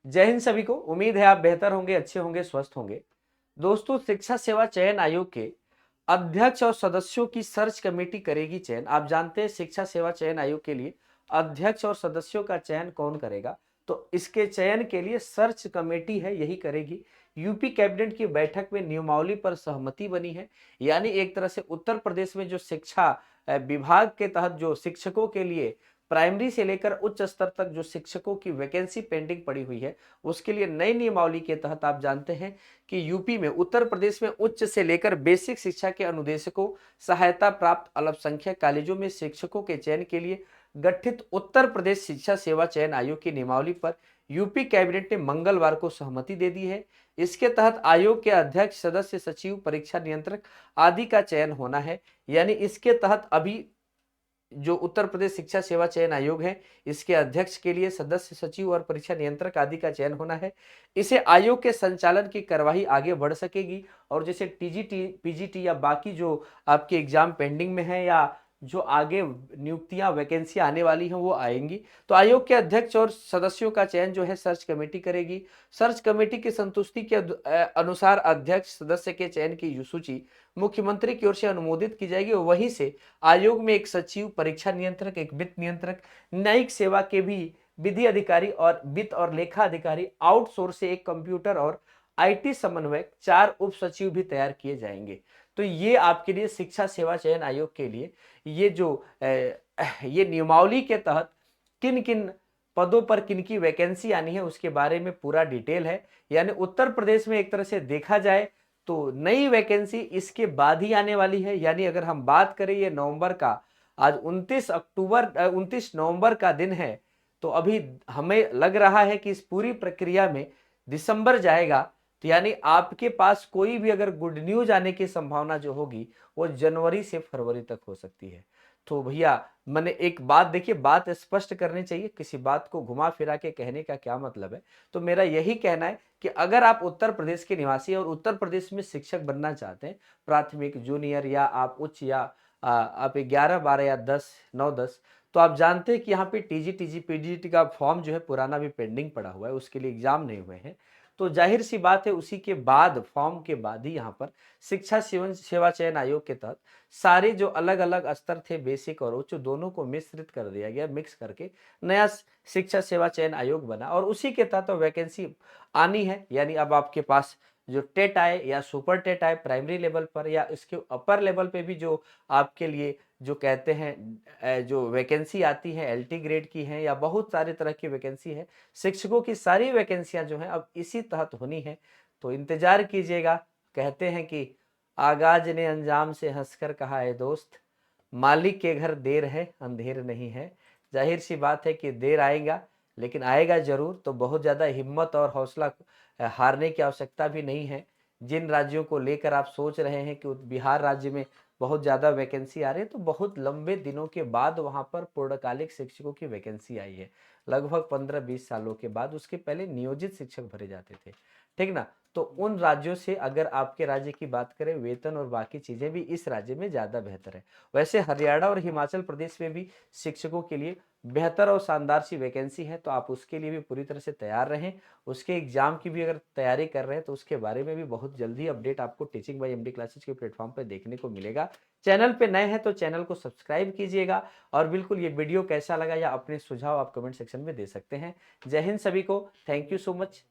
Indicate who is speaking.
Speaker 1: जय हिंद सभी को। उम्मीद है आप बेहतर होंगे, अच्छे होंगे, स्वस्थ होंगे। दोस्तों, शिक्षा सेवा चयन आयोग के अध्यक्ष और सदस्यों की सर्च कमेटी करेगी चयन। आप जानते हैं शिक्षा सेवा चयन आयोग के लिए अध्यक्ष और सदस्यों का चयन कौन करेगा? तो इसके चयन के लिए सर्च कमेटी है, यही करेगी। यूपी कैबिनेट की बैठक में नियमावली पर सहमति बनी है। यानी एक तरह से उत्तर प्रदेश में जो शिक्षा विभाग के तहत जो शिक्षकों के लिए प्राइमरी से लेकर उच्च स्तर तक जो शिक्षकों की वैकेंसी पेंडिंग पड़ी हुई है, उसके लिए नई नियमावली के तहत आप जानते हैं कि यूपी में, उत्तर प्रदेश में उच्च से लेकर बेसिक शिक्षा के अनुदेशकों, सहायता प्राप्त अल्पसंख्यक कॉलेजों में शिक्षकों के चयन के लिए गठित उत्तर प्रदेश शिक्षा सेवा चयन आयोग की नियमावली पर यूपी कैबिनेट ने मंगलवार को सहमति दे दी है। इसके तहत आयोग के अध्यक्ष, सदस्य, सचिव, परीक्षा नियंत्रक आदि का चयन होना है। यानी इसके तहत अभी जो उत्तर प्रदेश शिक्षा सेवा चयन आयोग है, इसके अध्यक्ष के लिए सदस्य, सचिव और परीक्षा नियंत्रक आदि का चयन होना है। इसे आयोग के संचालन की कार्यवाही आगे बढ़ सकेगी और जैसे टीजीटी, पीजीटी या बाकी जो आपके एग्जाम पेंडिंग में है या जो आगे नियुक्तियां, वैकेंसी आने वाली हैं, वो आएंगी। तो आयोग के अध्यक्ष और सदस्यों का चयन जो है सर्च कमेटी करेगी। सर्च कमेटी की संतुष्टि के अनुसार अध्यक्ष, सदस्य के चयन की सूची मुख्यमंत्री की ओर से अनुमोदित की जाएगी। वहीं से आयोग में एक सचिव, परीक्षा नियंत्रक, एक वित्त नियंत्रक, न्यायिक सेवा के भी विधि अधिकारी और वित्त और लेखा अधिकारी, आउटसोर्स से एक कंप्यूटर और आईटी समन्वयक, 4 उप सचिव भी तैयार किए जाएंगे। तो ये आपके लिए शिक्षा सेवा चयन आयोग के लिए ये जो ये नियमावली के तहत किन किन पदों पर किन की वैकेंसी आनी है उसके बारे में पूरा डिटेल है। यानी उत्तर प्रदेश में एक तरह से देखा जाए तो नई वैकेंसी इसके बाद ही आने वाली है। यानी अगर हम बात करें ये नवंबर का, आज 29 नवंबर का दिन है, तो अभी हमें लग रहा है कि इस पूरी प्रक्रिया में दिसंबर जाएगा। तो यानी आपके पास कोई भी अगर गुड न्यूज आने की संभावना जो होगी वो जनवरी से फरवरी तक हो सकती है। तो भैया, मैंने एक बात, देखिए, बात स्पष्ट करनी चाहिए, किसी बात को घुमा फिरा के कहने का क्या मतलब है। तो मेरा यही कहना है कि अगर आप उत्तर प्रदेश के निवासी और उत्तर प्रदेश में शिक्षक बनना चाहते हैं, प्राथमिक, जूनियर या आप उच्च या आप 11, 12 या 10, 9, 10, तो आप जानते हैं कि यहाँ पे टीजी पीजीटी का फॉर्म जो है पुराना भी पेंडिंग पड़ा हुआ है, उसके लिए एग्जाम नहीं हुए हैं। तो जाहिर सी बात है उसी के बाद, फॉर्म के बाद ही यहाँ पर शिक्षा सेवा चयन आयोग के तहत सारे जो अलग अलग स्तर थे, बेसिक और उच्च, दोनों को मिश्रित कर दिया गया, मिक्स करके नया शिक्षा सेवा चयन आयोग बना और उसी के तहत वैकेंसी आनी है। यानी अब आपके पास जो टेट आए या सुपर टेट आए प्राइमरी लेवल पर, या इसके अपर लेवल पे भी जो आपके लिए जो कहते हैं जो वैकेंसी आती है, एलटी ग्रेड की है या बहुत सारे तरह की वैकेंसी है, शिक्षकों की सारी वैकेंसियां जो हैं अब इसी तहत होनी है। तो इंतजार कीजिएगा। कहते हैं कि आगाज ने अंजाम से हंसकर कहा, है दोस्त, मालिक के घर देर है अंधेर नहीं है। जाहिर सी बात है कि देर आएगा, लेकिन आएगा जरूर। तो बहुत ज़्यादा हिम्मत और हौसला हारने की आवश्यकता भी नहीं है। जिन राज्यों को लेकर आप सोच रहे हैं कि बिहार राज्य में बहुत ज़्यादा वैकेंसी आ रही है, तो बहुत लंबे दिनों के बाद वहाँ पर पूर्णकालिक शिक्षकों की वैकेंसी आई है, लगभग 15-20 सालों के बाद। उसके पहले नियोजित शिक्षक भरे जाते थे, ठीक ना। तो उन राज्यों से अगर आपके राज्य की बात करें, वेतन और बाकी चीज़ें भी इस राज्य में ज़्यादा बेहतर है। वैसे हरियाणा और हिमाचल प्रदेश में भी शिक्षकों के लिए बेहतर और शानदार सी वैकेंसी है, तो आप उसके लिए भी पूरी तरह से तैयार रहें। उसके एग्जाम की भी अगर तैयारी कर रहे हैं तो उसके बारे में भी बहुत जल्दी अपडेट आपको टीचिंग बाय एमडी क्लासेज के प्लेटफॉर्म पर देखने को मिलेगा। चैनल पे नए हैं तो चैनल को सब्सक्राइब कीजिएगा और बिल्कुल ये वीडियो कैसा लगा या अपने सुझाव आप कमेंट सेक्शन में दे सकते हैं। जय हिंद सभी को, थैंक यू सो मच।